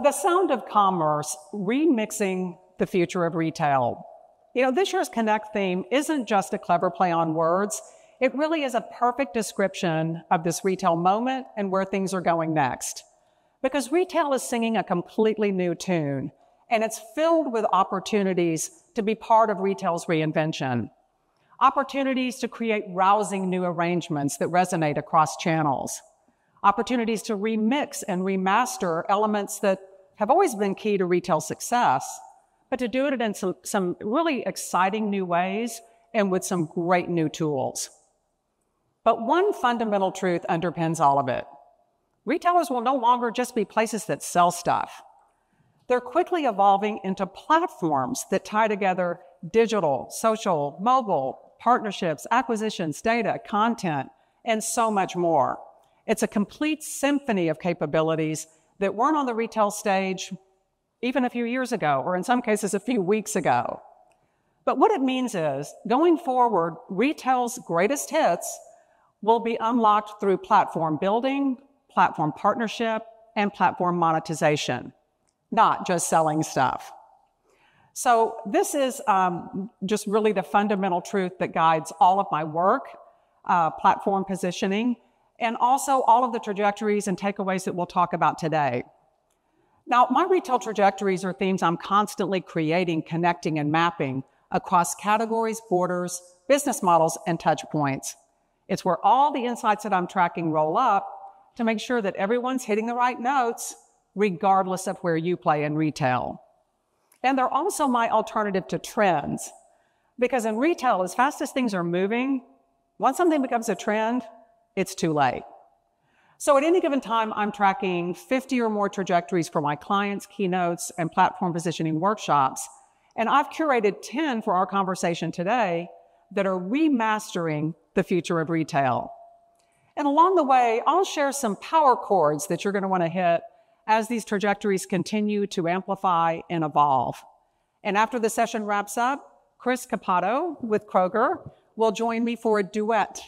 The sound of commerce, remixing the future of retail. This year's Connect theme isn't just a clever play on words. It really is a perfect description of this retail moment and where things are going next. Because retail is singing a completely new tune, and it's filled with opportunities to be part of retail's reinvention. Opportunities to create rousing new arrangements that resonate across channels. Opportunities to remix and remaster elements that have always been key to retail success, but to do it in some really exciting new ways and with some great new tools. But one fundamental truth underpins all of it. Retailers will no longer just be places that sell stuff. They're quickly evolving into platforms that tie together digital, social, mobile, partnerships, acquisitions, data, content, and so much more. It's a complete symphony of capabilities that weren't on the retail stage even a few years ago, or in some cases a few weeks ago. But what it means is, going forward, retail's greatest hits will be unlocked through platform building, platform partnership, and platform monetization, not just selling stuff. So this is just really the fundamental truth that guides all of my work, platform positioning, and also all of the trajectories and takeaways that we'll talk about today. Now, my retail trajectories are themes I'm constantly creating, connecting, and mapping across categories, borders, business models, and touch points. It's where all the insights that I'm tracking roll up to make sure that everyone's hitting the right notes, regardless of where you play in retail. And they're also my alternative to trends. Because in retail, as fast as things are moving, once something becomes a trend, it's too late. So at any given time, I'm tracking 50 or more trajectories for my clients, keynotes, and platform positioning workshops. And I've curated 10 for our conversation today that are remastering the future of retail. And along the way, I'll share some power chords that you're going to want to hit as these trajectories continue to amplify and evolve. And after the session wraps up, Chris Capato with Kroger will join me for a duet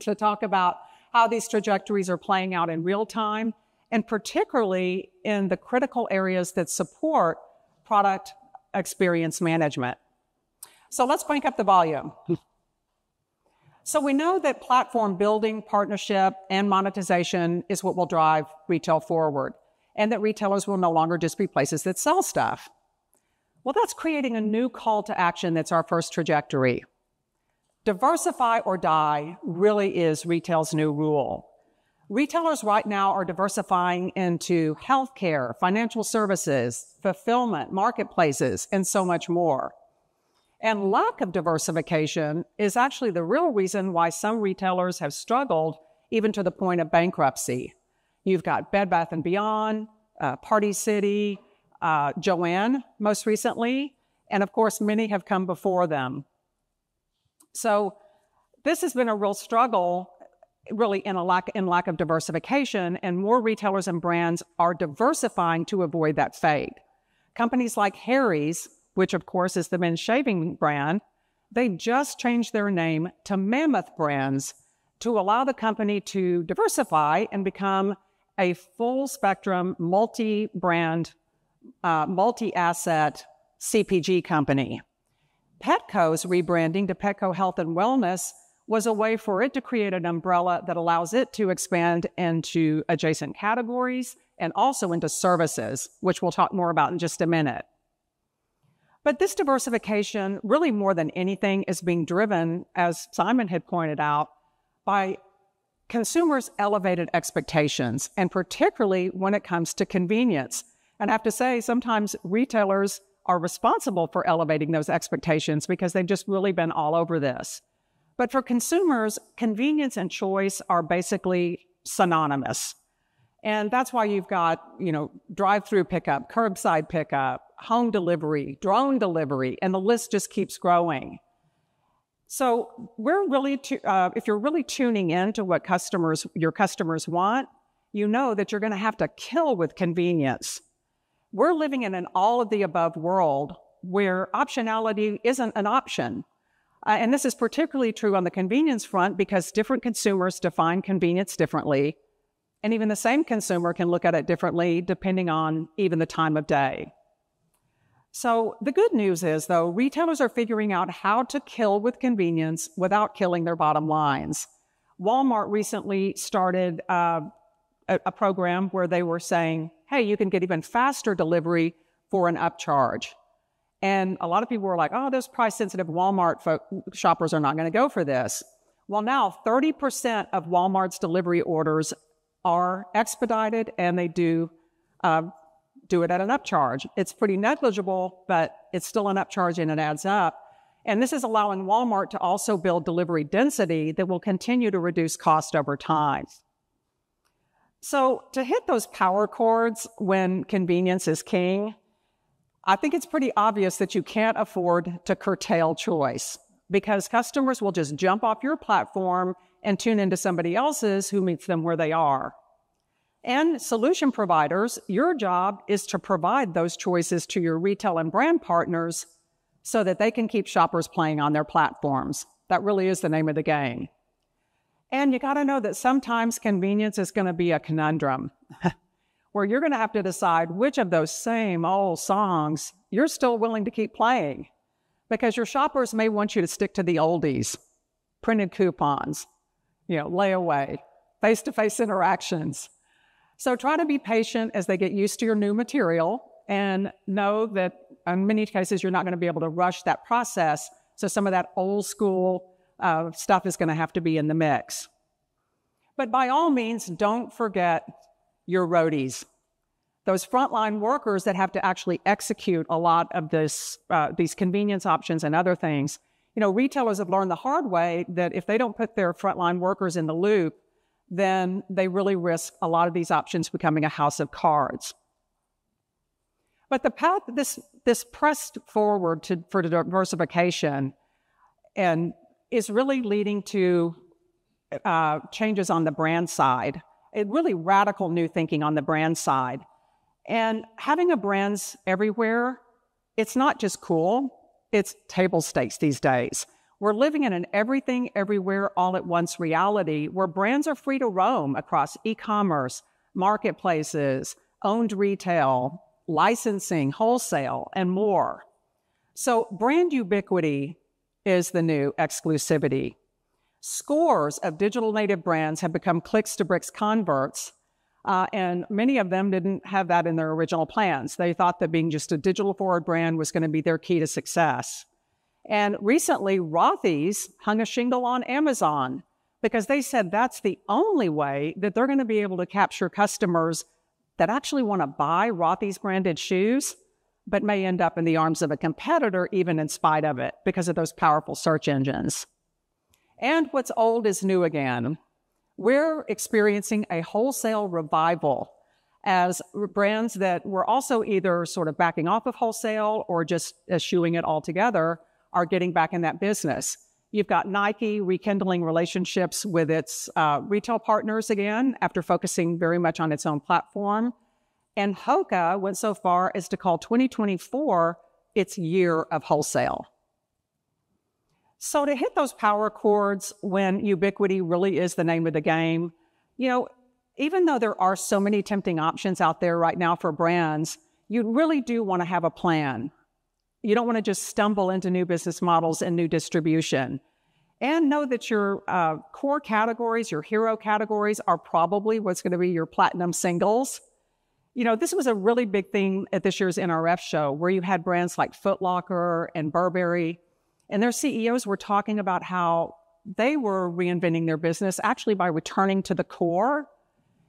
to talk about how these trajectories are playing out in real time, and particularly in the critical areas that support product experience management. So let's crank up the volume. So we know that platform building, partnership, and monetization is what will drive retail forward, and that retailers will no longer just be places that sell stuff. Well, that's creating a new call to action that's our first trajectory. Diversify or die really is retail's new rule. Retailers right now are diversifying into healthcare, financial services, fulfillment, marketplaces, and so much more. And lack of diversification is actually the real reason why some retailers have struggled even to the point of bankruptcy. You've got Bed Bath & Beyond, Party City, Joann most recently, and of course many have come before them. So this has been a real struggle, really in lack of diversification, and more retailers and brands are diversifying to avoid that fate. Companies like Harry's, which of course is the men's shaving brand, they just changed their name to Mammoth Brands to allow the company to diversify and become a full-spectrum, multi-brand, multi-asset CPG company. Petco's rebranding to Petco Health and Wellness was a way for it to create an umbrella that allows it to expand into adjacent categories and also into services, which we'll talk more about in just a minute. But this diversification, really more than anything, is being driven, as Simon had pointed out, by consumers' elevated expectations, and particularly when it comes to convenience. And I have to say, sometimes retailers are responsible for elevating those expectations because they've just really been all over this. But for consumers, convenience and choice are basically synonymous. And that's why you've got, drive-through pickup, curbside pickup, home delivery, drone delivery, and the list just keeps growing. So we're really, if you're really tuning in to what your customers want, you know that you're going to have to kill with convenience. We're living in an all-of-the-above world where optionality isn't an option. And this is particularly true on the convenience front because different consumers define convenience differently, And even the same consumer can look at it differently depending on even the time of day. So the good news is, though, retailers are figuring out how to kill with convenience without killing their bottom lines. Walmart recently started a program where they were saying, hey, you can get even faster delivery for an upcharge. And a lot of people were like, oh, those price-sensitive Walmart shoppers are not going to go for this. Well, now 30% of Walmart's delivery orders are expedited, and they do it at an upcharge. It's pretty negligible, but it's still an upcharge and it adds up. And this is allowing Walmart to also build delivery density that will continue to reduce cost over time. So to hit those power chords when convenience is king, I think it's pretty obvious that you can't afford to curtail choice, because customers will just jump off your platform and tune into somebody else's who meets them where they are. And solution providers, your job is to provide those choices to your retail and brand partners so that they can keep shoppers playing on their platforms. That really is the name of the game. And you got to know that sometimes convenience is going to be a conundrum where you're going to have to decide which of those same old songs you're still willing to keep playing, because your shoppers may want you to stick to the oldies, printed coupons, layaway, face-to-face interactions. So try to be patient as they get used to your new material, and know that in many cases you're not going to be able to rush that process. So some of that old school stuff is going to have to be in the mix. But by all means, don't forget your roadies, those frontline workers that have to actually execute a lot of these convenience options and other things. Retailers have learned the hard way that if they don't put their frontline workers in the loop, then they really risk a lot of these options becoming a house of cards. But the path, this pressed forward for diversification and is really leading to changes on the brand side, really radical new thinking on the brand side. And having a brands everywhere, it's not just cool, it's table stakes these days. We're living in an everything, everywhere, all at once reality where brands are free to roam across e-commerce, marketplaces, owned retail, licensing, wholesale, and more. So brand ubiquity is the new exclusivity. Scores of digital native brands have become clicks to bricks converts, and many of them didn't have that in their original plans. They thought that being just a digital forward brand was going to be their key to success. And recently, Rothy's hung a shingle on Amazon because they said that's the only way that they're going to be able to capture customers that actually want to buy Rothy's branded shoes, but may end up in the arms of a competitor even in spite of it because of those powerful search engines. And what's old is new again. We're experiencing a wholesale revival as brands that were also either sort of backing off of wholesale or just eschewing it altogether are getting back in that business. You've got Nike rekindling relationships with its retail partners again after focusing very much on its own platform. And Hoka went so far as to call 2024 its year of wholesale. So to hit those power chords when ubiquity really is the name of the game, even though there are so many tempting options out there right now for brands, you really do want to have a plan. You don't want to just stumble into new business models and new distribution. And know that your core categories, your hero categories, are probably what's going to be your platinum singles. This was a really big thing at this year's NRF show, where you had brands like Foot Locker and Burberry, and their CEOs were talking about how they were reinventing their business actually by returning to the core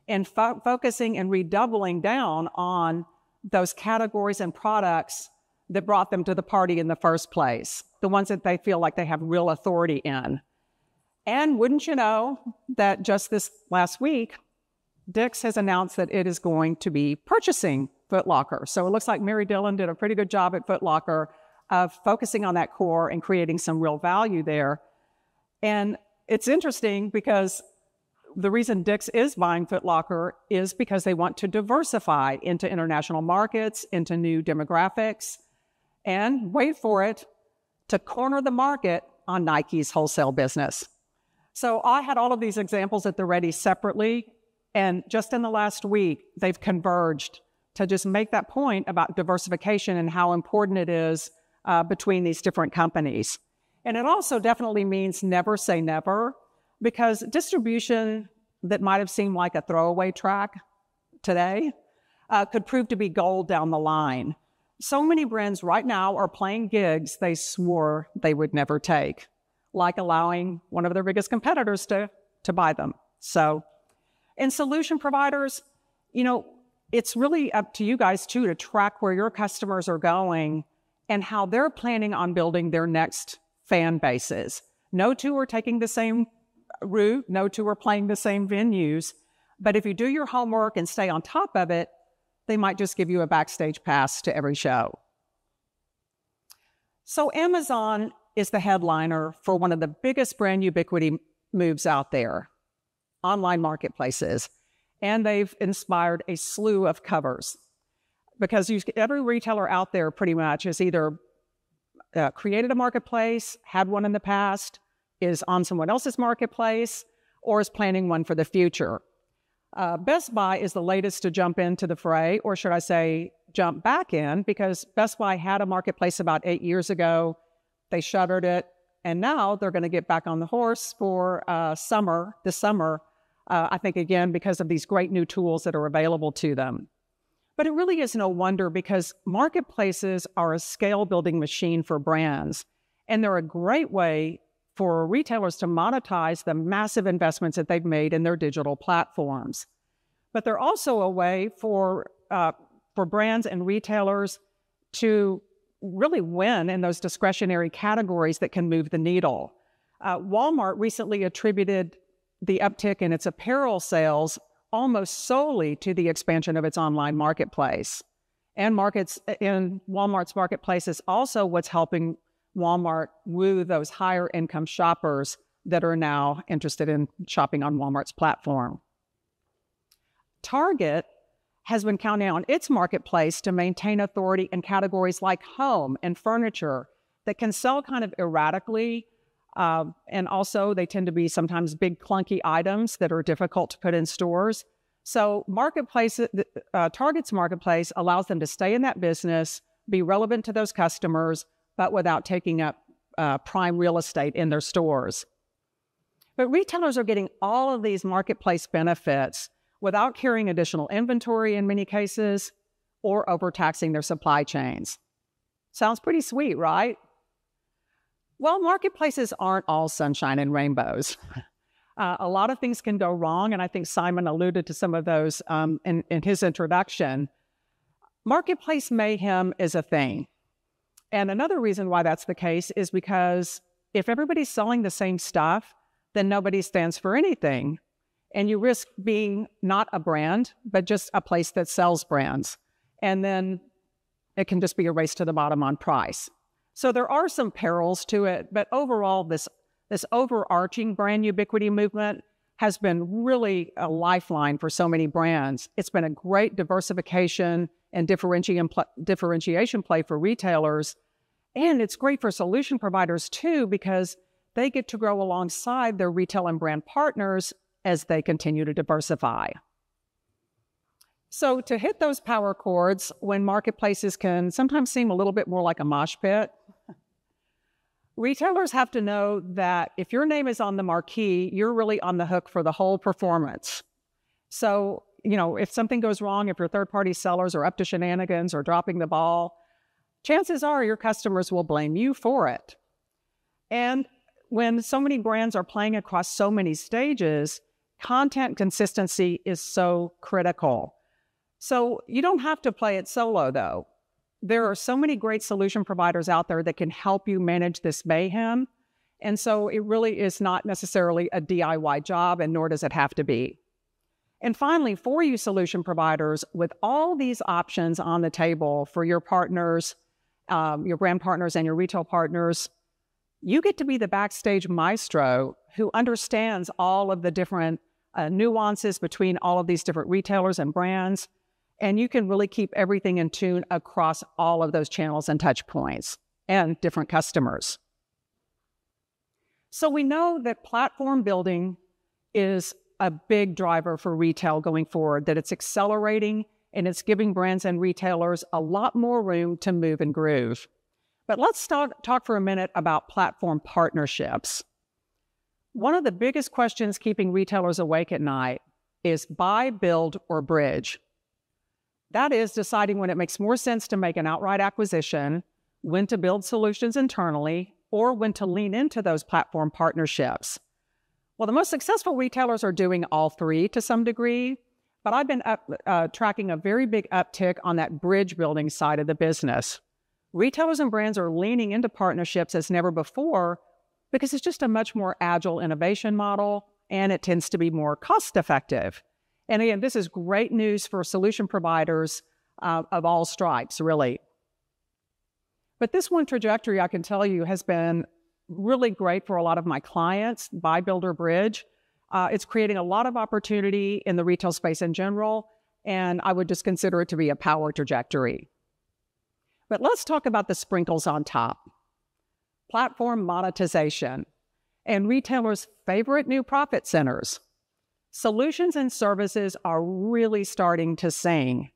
and focusing and redoubling down on those categories and products that brought them to the party in the first place, the ones that they feel like they have real authority in. And wouldn't you know that just this last week, Dick's has announced that it is going to be purchasing Foot Locker. So it looks like Mary Dillon did a pretty good job at Foot Locker of focusing on that core and creating some real value there. And it's interesting because the reason Dick's is buying Foot Locker is because they want to diversify into international markets, into new demographics, and wait for it, to corner the market on Nike's wholesale business. So I had all of these examples at the ready separately, And just in the last week, they've converged to just make that point about diversification and how important it is between these different companies. And it also definitely means never say never, because distribution that might have seemed like a throwaway track today could prove to be gold down the line. So many brands right now are playing gigs they swore they would never take, like allowing one of their biggest competitors to buy them. So, and solution providers, it's really up to you guys too to track where your customers are going and how they're planning on building their next fan bases. No two are taking the same route, no two are playing the same venues, but if you do your homework and stay on top of it, they might just give you a backstage pass to every show. So Amazon is the headliner for one of the biggest brand ubiquity moves out there, online marketplaces, and they've inspired a slew of covers because every retailer out there pretty much has either created a marketplace, had one in the past, is on someone else's marketplace, or is planning one for the future. Best Buy is the latest to jump into the fray, or should I say jump back in, because Best Buy had a marketplace about 8 years ago. They shuttered it, and now they're going to get back on the horse for this summer, I think, again, because of these great new tools that are available to them. But it really is no wonder, because marketplaces are a scale-building machine for brands, and they're a great way for retailers to monetize the massive investments that they've made in their digital platforms. But they're also a way for brands and retailers to really win in those discretionary categories that can move the needle. Walmart recently attributed the uptick in its apparel sales almost solely to the expansion of its online marketplace. And Walmart's marketplace is also what's helping Walmart woo those higher income shoppers that are now interested in shopping on Walmart's platform. Target has been counting on its marketplace to maintain authority in categories like home and furniture that can sell kind of erratically, and also they tend to be sometimes big clunky items that are difficult to put in stores. So Target's marketplace allows them to stay in that business, be relevant to those customers, but without taking up prime real estate in their stores. But retailers are getting all of these marketplace benefits without carrying additional inventory in many cases or overtaxing their supply chains. Sounds pretty sweet, right? Well, marketplaces aren't all sunshine and rainbows. A lot of things can go wrong, and I think Simon alluded to some of those in his introduction. Marketplace mayhem is a thing. And another reason why that's the case is because if everybody's selling the same stuff, then nobody stands for anything. And you risk being not a brand, but just a place that sells brands. And then it can just be a race to the bottom on price. So there are some perils to it, but overall, this overarching brand ubiquity movement has been really a lifeline for so many brands. It's been a great diversification and differentiation play for retailers. And it's great for solution providers too, because they get to grow alongside their retail and brand partners as they continue to diversify. So to hit those power chords when marketplaces can sometimes seem a little bit more like a mosh pit, retailers have to know that if your name is on the marquee, you're really on the hook for the whole performance. So, if something goes wrong, if your third-party sellers are up to shenanigans or dropping the ball, chances are your customers will blame you for it. And when so many brands are playing across so many stages, content consistency is so critical. So you don't have to play it solo, though. There are so many great solution providers out there that can help you manage this mayhem. And so it really is not necessarily a DIY job, and nor does it have to be. And finally, for you solution providers, with all these options on the table for your partners, your brand partners and your retail partners, you get to be the backstage maestro who understands all of the different nuances between all of these different retailers and brands. And you can really keep everything in tune across all of those channels and touch points and different customers. So we know that platform building is a big driver for retail going forward, that it's accelerating and it's giving brands and retailers a lot more room to move and groove. But let's talk for a minute about platform partnerships. One of the biggest questions keeping retailers awake at night is buy, build, or bridge. That is deciding when it makes more sense to make an outright acquisition, when to build solutions internally, or when to lean into those platform partnerships. Well, the most successful retailers are doing all three to some degree, but I've been tracking a very big uptick on that bridge building side of the business. Retailers and brands are leaning into partnerships as never before because it's just a much more agile innovation model, and it tends to be more cost-effective. And again, this is great news for solution providers of all stripes, really. But this one trajectory, I can tell you, has been really great for a lot of my clients, buy, build, or bridge. It's creating a lot of opportunity in the retail space in general, and I would just consider it to be a power trajectory. But let's talk about the sprinkles on top. Platform monetization and retailers' favorite new profit centers. Solutions and services are really starting to sing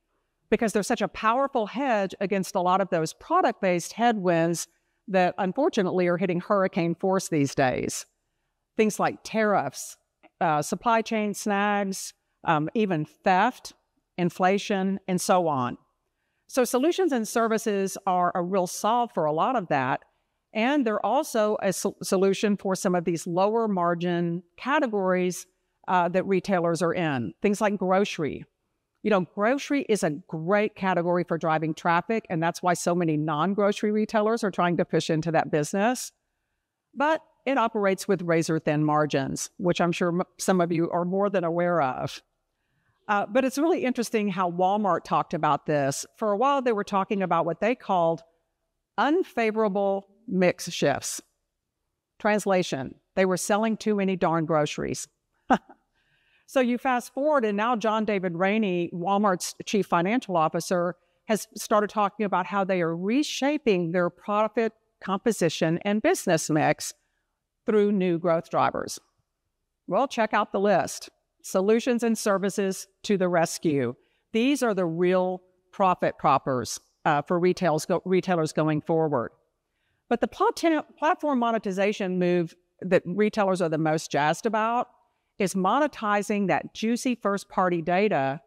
because they're such a powerful hedge against a lot of those product-based headwinds that unfortunately are hitting hurricane force these days. Things like tariffs, supply chain snags, even theft, inflation, and so on. So solutions and services are a real solve for a lot of that, and they're also a solution for some of these lower margin categories that retailers are in. Things like grocery. You know, grocery is a great category for driving traffic, and that's why so many non-grocery retailers are trying to push into that business. But it operates with razor-thin margins, which I'm sure some of you are more than aware of. But it's really interesting how Walmart talked about this. For a while, they were talking about what they called unfavorable mix shifts. Translation, they were selling too many darn groceries. So you fast forward, and now John David Rainey, Walmart's chief financial officer, has started talking about how they are reshaping their profit composition and business mix through new growth drivers. Well, check out the list. Solutions and services to the rescue. These are the real profit proppers for retailers going forward. But the platform monetization move that retailers are the most jazzed about is monetizing that juicy first-party data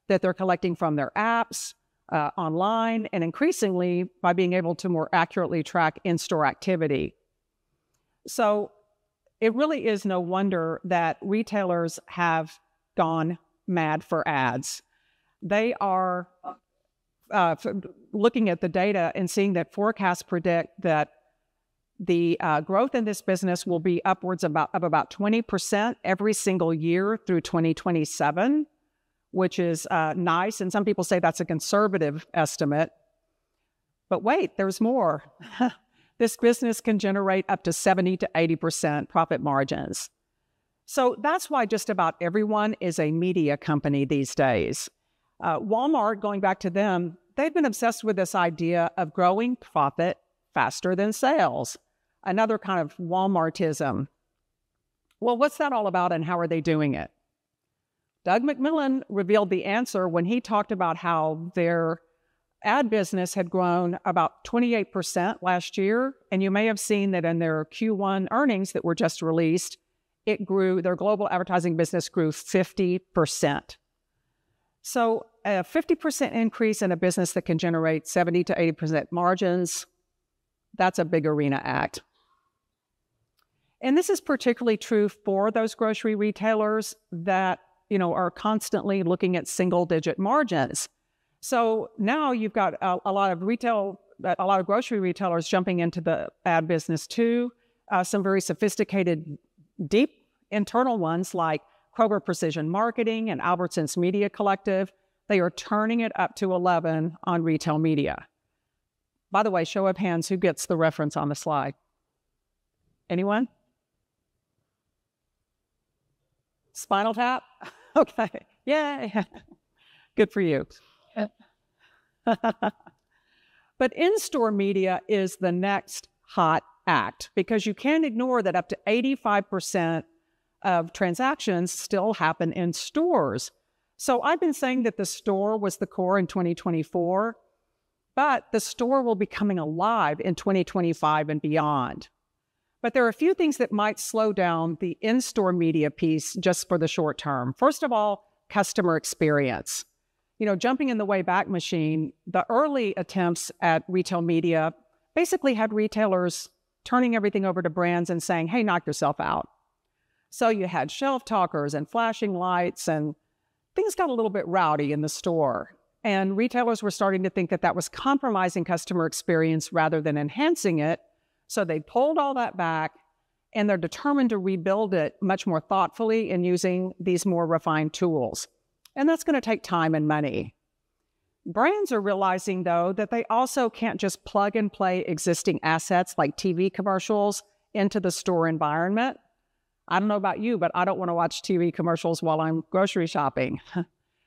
that they're collecting from their apps, online, and increasingly by being able to more accurately track in-store activity. So it really is no wonder that retailers have gone mad for ads. They are looking at the data and seeing that forecasts predict that the growth in this business will be upwards of about 20% every single year through 2027, which is nice. And some people say that's a conservative estimate. But wait, there's more. This business can generate up to 70 to 80% profit margins. So that's why just about everyone is a media company these days. Walmart, going back to them, they've been obsessed with this idea of growing profit faster than sales. Another kind of Walmartism. Well, what's that all about and how are they doing it? Doug McMillon revealed the answer when he talked about how their ad business had grown about 28% last year. And you may have seen that in their Q1 earnings that were just released, it grew, their global advertising business grew 50%. So a 50% increase in a business that can generate 70 to 80% margins, that's a big arena act. And this is particularly true for those grocery retailers that, are constantly looking at single-digit margins. So now you've got a lot of grocery retailers jumping into the ad business too. Some very sophisticated, deep internal ones like Kroger Precision Marketing and Albertsons Media Collective. They are turning it up to 11 on retail media. By the way, show of hands, who gets the reference on the slide? Anyone? Spinal Tap? Okay. Yay. Good for you. But in-store media is the next hot act because you can't ignore that up to 85% of transactions still happen in stores. So I've been saying that the store was the core in 2024, but the store will be coming alive in 2025 and beyond. But there are a few things that might slow down the in-store media piece just for the short term. First of all, customer experience. Jumping in the Wayback Machine, the early attempts at retail media basically had retailers turning everything over to brands and saying, hey, knock yourself out. So you had shelf talkers and flashing lights, and things got a little bit rowdy in the store. And retailers were starting to think that that was compromising customer experience rather than enhancing it. So they pulled all that back, and they're determined to rebuild it much more thoughtfully and using these more refined tools. And that's going to take time and money. Brands are realizing, though, that they also can't just plug and play existing assets like TV commercials into the store environment. I don't know about you, but I don't want to watch TV commercials while I'm grocery shopping.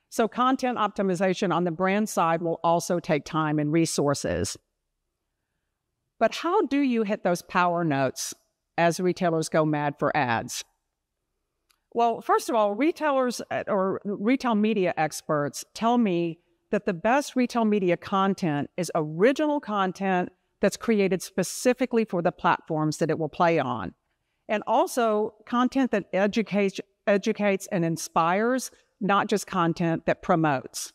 So content optimization on the brand side will also take time and resources. But how do you hit those power notes as retailers go mad for ads? Well, first of all, retailers or retail media experts tell me that the best retail media content is original content that's created specifically for the platforms that it will play on. And also content that educates and inspires, not just content that promotes.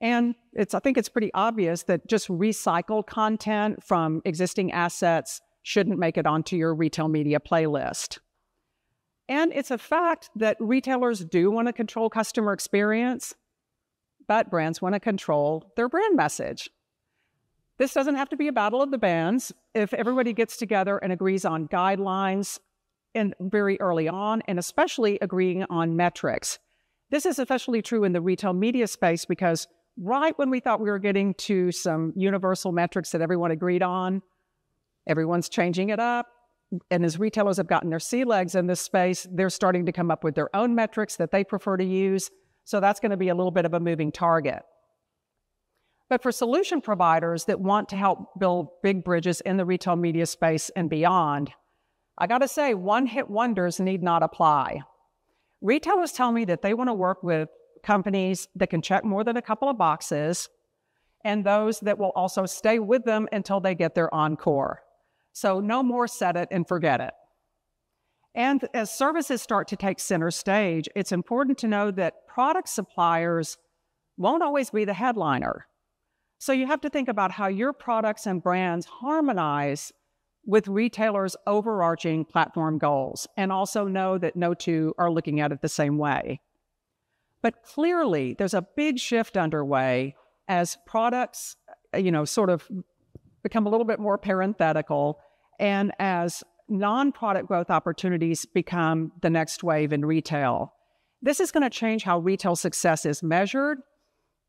And I think it's pretty obvious that just recycled content from existing assets shouldn't make it onto your retail media playlist. And it's a fact that retailers do want to control customer experience, but brands want to control their brand message. This doesn't have to be a battle of the bands. If everybody gets together and agrees on guidelines and very early on, and especially agreeing on metrics. This is especially true in the retail media space because right when we thought we were getting to some universal metrics that everyone agreed on, everyone's changing it up. And as retailers have gotten their sea legs in this space, they're starting to come up with their own metrics that they prefer to use. So that's going to be a little bit of a moving target. But for solution providers that want to help build big bridges in the retail media space and beyond, I got to say, one-hit wonders need not apply. Retailers tell me that they want to work with companies that can check more than a couple of boxes and those that will also stay with them until they get their encore. So no more set it and forget it. And as services start to take center stage, it's important to know that product suppliers won't always be the headliner. So you have to think about how your products and brands harmonize with retailers' overarching platform goals, and also know that no two are looking at it the same way. But clearly, there's a big shift underway as products, sort of become a little bit more parenthetical, and as non-product growth opportunities become the next wave in retail. This is going to change how retail success is measured,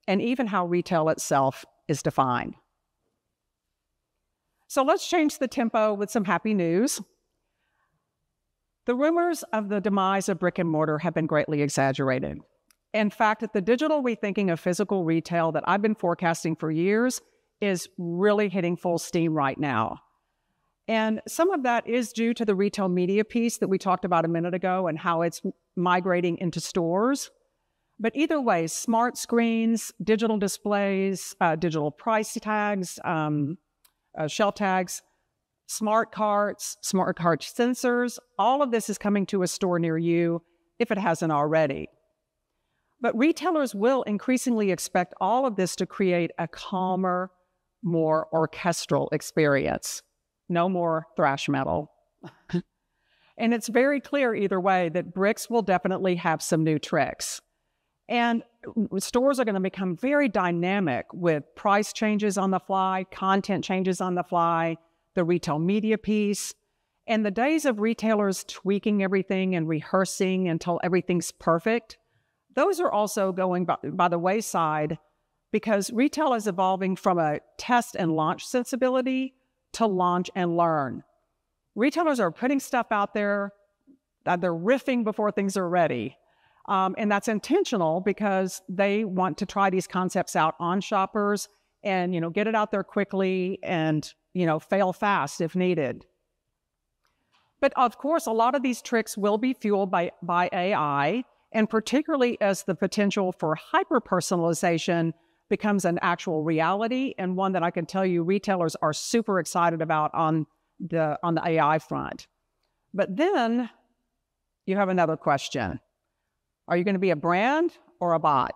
and even how retail itself is defined. So let's change the tempo with some happy news. The rumors of the demise of brick and mortar have been greatly exaggerated. In fact, the digital rethinking of physical retail that I've been forecasting for years is really hitting full steam right now. And some of that is due to the retail media piece that we talked about a minute ago and how it's migrating into stores. But either way, smart screens, digital displays, digital price tags, shelf tags, smart carts, smart cart sensors, all of this is coming to a store near you if it hasn't already. But retailers will increasingly expect all of this to create a calmer, more orchestral experience. No more thrash metal. And it's very clear either way that bricks will definitely have some new tricks. And stores are going to become very dynamic with price changes on the fly, content changes on the fly, the retail media piece. And the days of retailers tweaking everything and rehearsing until everything's perfect, those are also going by the wayside because retail is evolving from a test and launch sensibility to launch and learn. Retailers are putting stuff out there, they're riffing before things are ready. And that's intentional because they want to try these concepts out on shoppers and, get it out there quickly and, fail fast if needed. But of course, a lot of these tricks will be fueled by AI, and particularly as the potential for hyper-personalization becomes an actual reality, and one that I can tell you retailers are super excited about on the AI front. But then you have another question. Are you going to be a brand or a bot?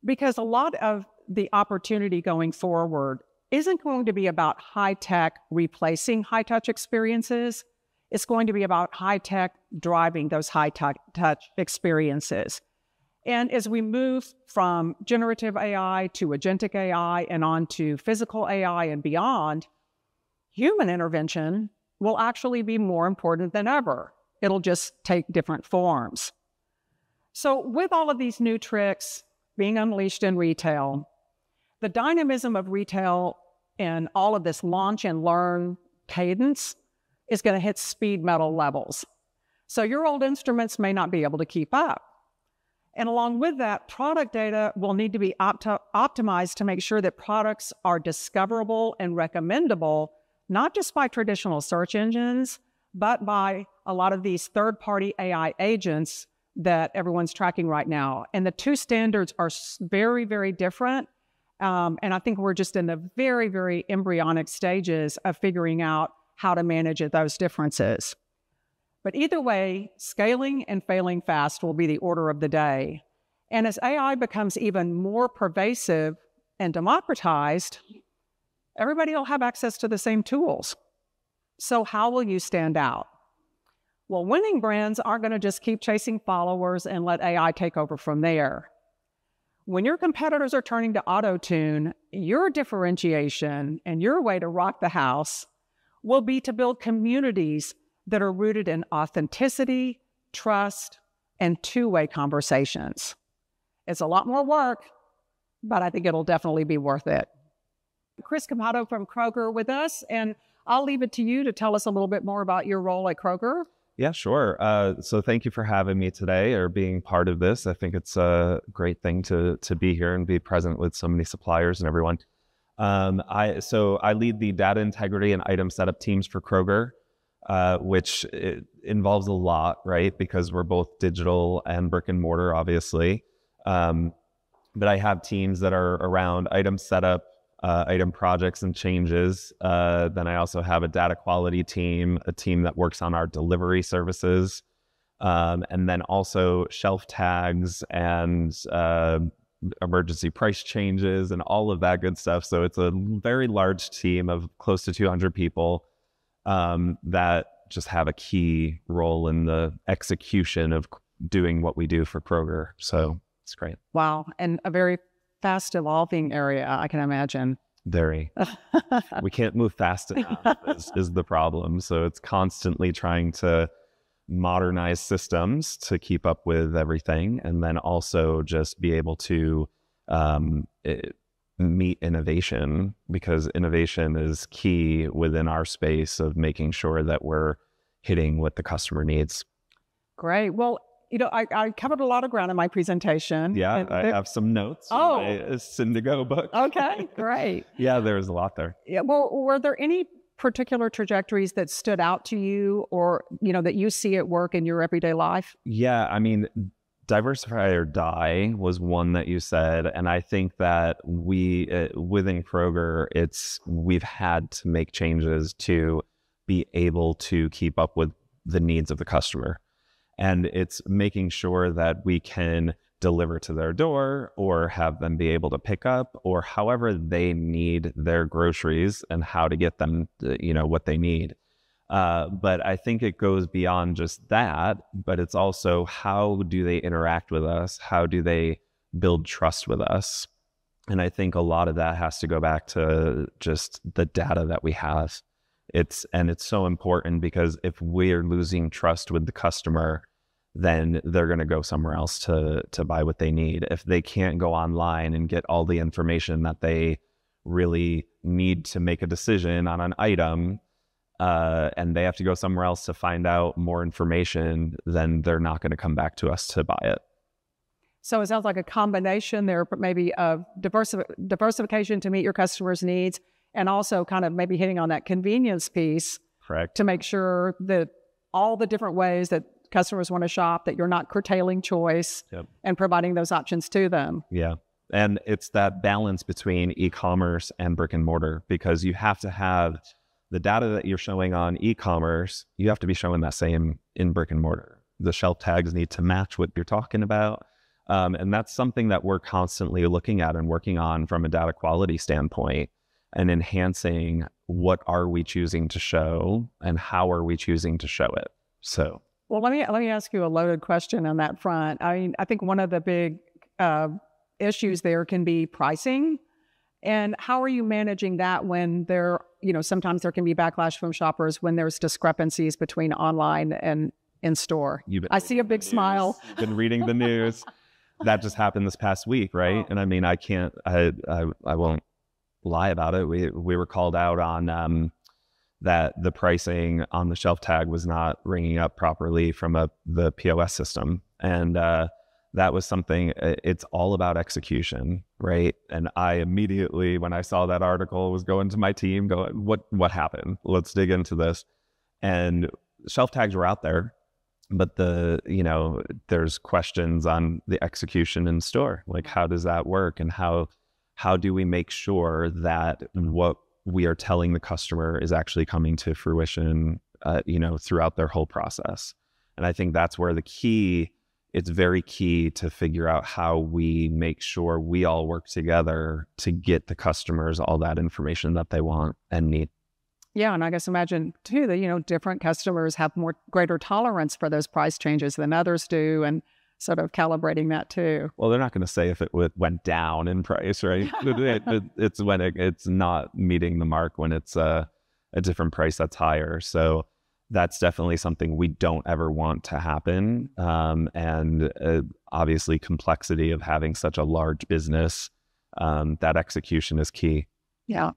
Because a lot of the opportunity going forward isn't going to be about high-tech replacing high-touch experiences. It's going to be about high-tech driving those high-touch experiences. And as we move from generative AI to agentic AI and on to physical AI and beyond, human intervention will actually be more important than ever. It'll just take different forms. So with all of these new tricks being unleashed in retail, the dynamism of retail and all of this launch and learn cadence is going to hit speed metal levels. So your old instruments may not be able to keep up. And along with that, product data will need to be optimized to make sure that products are discoverable and recommendable, not just by traditional search engines, but by a lot of these third-party AI agents that everyone's tracking right now. And the two standards are very, very different. And I think we're just in the very, very embryonic stages of figuring out how to manage those differences. But either way, scaling and failing fast will be the order of the day. And as AI becomes even more pervasive and democratized, everybody will have access to the same tools. So how will you stand out? Well, winning brands aren't going to just keep chasing followers and let AI take over from there. When your competitors are turning to auto-tune, your differentiation and your way to rock the house will be to build communities that are rooted in authenticity, trust, and two-way conversations. It's a lot more work, but I think it'll definitely be worth it. Chris Capato from Kroger with us, and I'll leave it to you to tell us a little bit more about your role at Kroger. Yeah, sure. So thank you for having me today or being part of this. I think it's a great thing to be here and be present with so many suppliers and everyone. I lead the data integrity and item setup teams for Kroger, which involves a lot, right? Because we're both digital and brick and mortar, obviously. But I have teams that are around item setup, item projects and changes. Then I also have a data quality team, a team that works on our delivery services, and then also shelf tags and emergency price changes and all of that good stuff. So it's a very large team of close to 200 people that just have a key role in the execution of doing what we do for Kroger. So it's great. Wow. And a very fast evolving area, I can imagine. Very. We can't move fast enough is the problem. So it's constantly trying to modernize systems to keep up with everything, and then also just be able to meet innovation, because innovation is key within our space of making sure that we're hitting what the customer needs. Great. Well, you know, I covered a lot of ground in my presentation. Yeah, I have some notes in my Syndigo book. Okay, great. Yeah, there's a lot there. Yeah. Well, were there any particular trajectories that stood out to you, or, you know, that you see at work in your everyday life? Yeah, I mean, diversify or die was one that you said. And I think that we, within Kroger, we've had to make changes to be able to keep up with the needs of the customer. And it's making sure that we can deliver to their door or have them be able to pick up, or however they need their groceries and how to get them, what they need. But I think it goes beyond just that, but it's also how do they interact with us? How do they build trust with us? And I think a lot of that has to go back to just the data that we have. It's so important, because if we're losing trust with the customer, then they're going to go somewhere else to buy what they need. If they can't go online and get all the information that they really need to make a decision on an item, and they have to go somewhere else to find out more information, then they're not going to come back to us to buy it. So it sounds like a combination there, maybe of diversification to meet your customers' needs, and also kind of maybe hitting on that convenience piece Correct. to make sure that all the different ways that customers want to shop, that you're not curtailing choice and providing those options to them. Yeah. And it's that balance between e-commerce and brick and mortar, because you have to have the data that you're showing on e-commerce, you have to be showing that same in brick and mortar. The shelf tags need to match what you're talking about. And that's something that we're constantly looking at and working on from a data quality standpoint, and enhancing what are we choosing to show and how are we choosing to show it. So, well, let me ask you a loaded question on that front. I mean, I think one of the big issues there can be pricing. And how are you managing that when there, sometimes there can be backlash from shoppers when there's discrepancies between online and in store? I see a big smile. You've been reading the news. That just happened this past week, right? Oh. And I mean, I won't lie about it. We were called out on that the pricing on the shelf tag was not ringing up properly from the POS system. And that was something, it's all about execution, right? And I immediately, when I saw that article, was going to my team, going, what happened? Let's dig into this. And shelf tags were out there, but there's questions on the execution in store. Like, how does that work? And how do we make sure that what we are telling the customer is actually coming to fruition, throughout their whole process? And I think that's where it's very key to figure out how we make sure we all work together to get the customers all that information that they want and need. Yeah, and I guess imagine too that, different customers have greater tolerance for those price changes than others do, and sort of calibrating that too. Well, they're not going to say if it went down in price, right? It's when it's not meeting the mark, when it's a different price that's higher. So that's definitely something we don't ever want to happen. And obviously complexity of having such a large business, that execution is key. Yeah.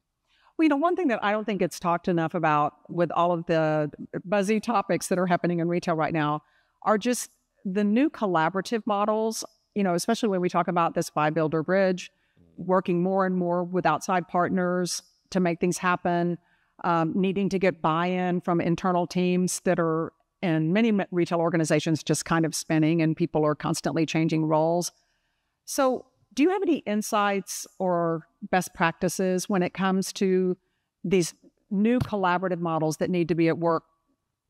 Well, one thing that I don't think it's talked enough about with all of the buzzy topics that are happening in retail right now are just the new collaborative models, especially when we talk about this buy, build, or bridge, working more and more with outside partners to make things happen, needing to get buy-in from internal teams that are in many retail organizations just kind of spinning, and people are constantly changing roles. So do you have any insights or best practices when it comes to these new collaborative models that need to be at work,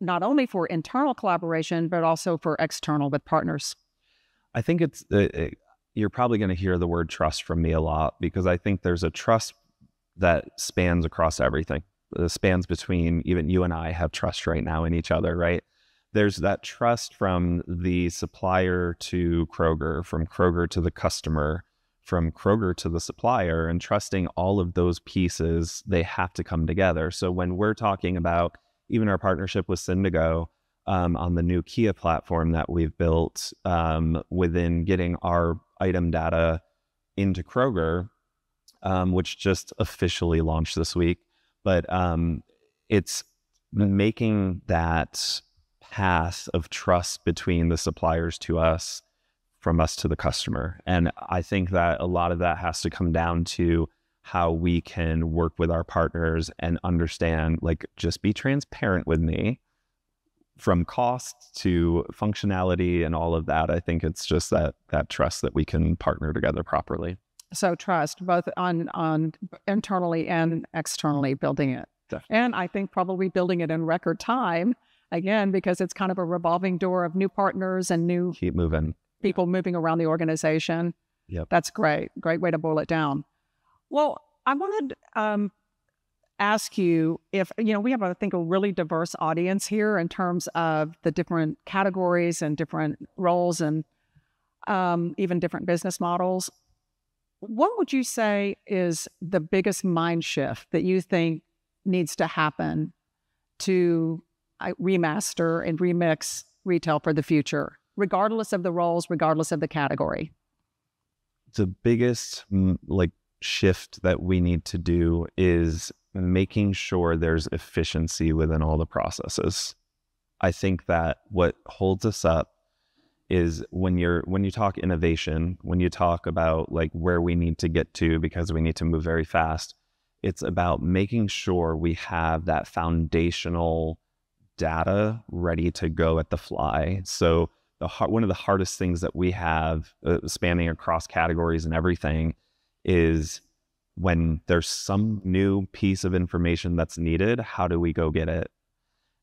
not only for internal collaboration, but also for external with partners? I think you're probably going to hear the word trust from me a lot, because I think there's a trust that spans across everything. It spans between, even you and I have trust right now in each other, right? There's that trust from the supplier to Kroger, from Kroger to the customer, from Kroger to the supplier, and trusting all of those pieces, they have to come together. So when we're talking about even our partnership with Syndigo on the new Kia platform that we've built, within getting our item data into Kroger, which just officially launched this week, but it's making that path of trust between the suppliers to us, from us to the customer. And I think that a lot of that has to come down to how we can work with our partners and understand, like, just be transparent with me from cost to functionality and all of that. I think it's just that trust that we can partner together properly. So trust both on internally and externally, building it. Definitely. And I think probably building it in record time, again, because it's kind of a revolving door of new partners and new people moving around the organization. Yep. That's great. Great way to boil it down. Well, I wanted to ask you if, we have, I think, a really diverse audience here in terms of the different categories and different roles and even different business models. What would you say is the biggest mind shift that you think needs to happen to remaster and remix retail for the future, regardless of the roles, regardless of the category? The biggest shift that we need to do is making sure there's efficiency within all the processes. I think that what holds us up is when you talk innovation, when you talk about like where we need to get to because we need to move very fast, It's about making sure we have that foundational data ready to go at the fly. So one of the hardest things that we have spanning across categories and everything is when there's some new piece of information that's needed, how do we go get it?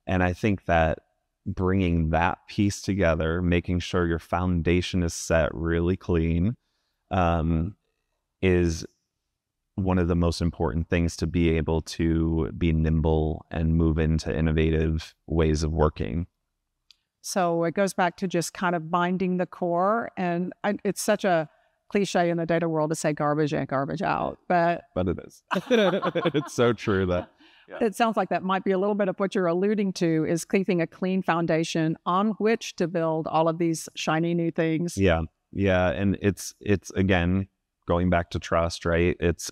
And I think that bringing that piece together, making sure your foundation is set really clean, is one of the most important things to be able to be nimble and move into innovative ways of working. So it goes back to just kind of binding the core. And it's such a cliche in the data world to say garbage in, garbage out. But it is. It's so true that it sounds like that might be a little bit of what you're alluding to, is keeping a clean foundation on which to build all of these shiny new things. Yeah. And it's again, going back to trust, right? It's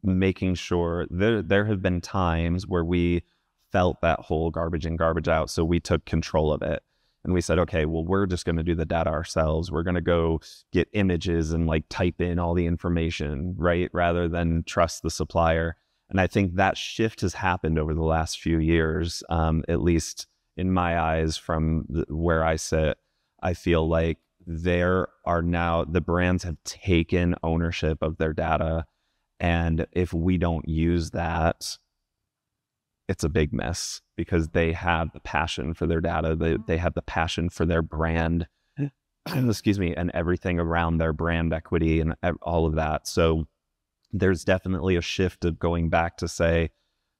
making sure there have been times where we felt that whole garbage in, garbage out. So we took control of it. And we said, okay, well, we're just going to do the data ourselves. We're going to go get images and like type in all the information, right? Rather than trust the supplier. And I think that shift has happened over the last few years, at least in my eyes from where I sit. I feel like there are now, the brands have taken ownership of their data. And if we don't use that, it's a big mess, because they have the passion for their data. They have the passion for their brand, excuse me, and everything around their brand equity and all of that. So there's definitely a shift of going back to say,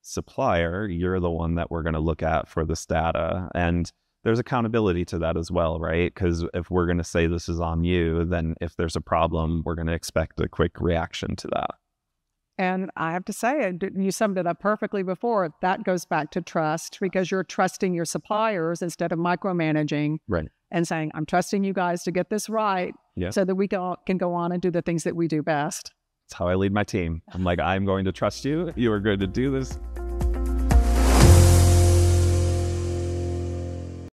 supplier, you're the one that we're going to look at for this data. And there's accountability to that as well, right? Because if we're going to say this is on you, then if there's a problem, we're going to expect a quick reaction to that. And I have to say, you summed it up perfectly before, that goes back to trust, because you're trusting your suppliers instead of micromanaging, right? And saying, I'm trusting you guys to get this right, so that we can go on and do the things that we do best. That's how I lead my team. I'm like, I'm going to trust you. You are going to do this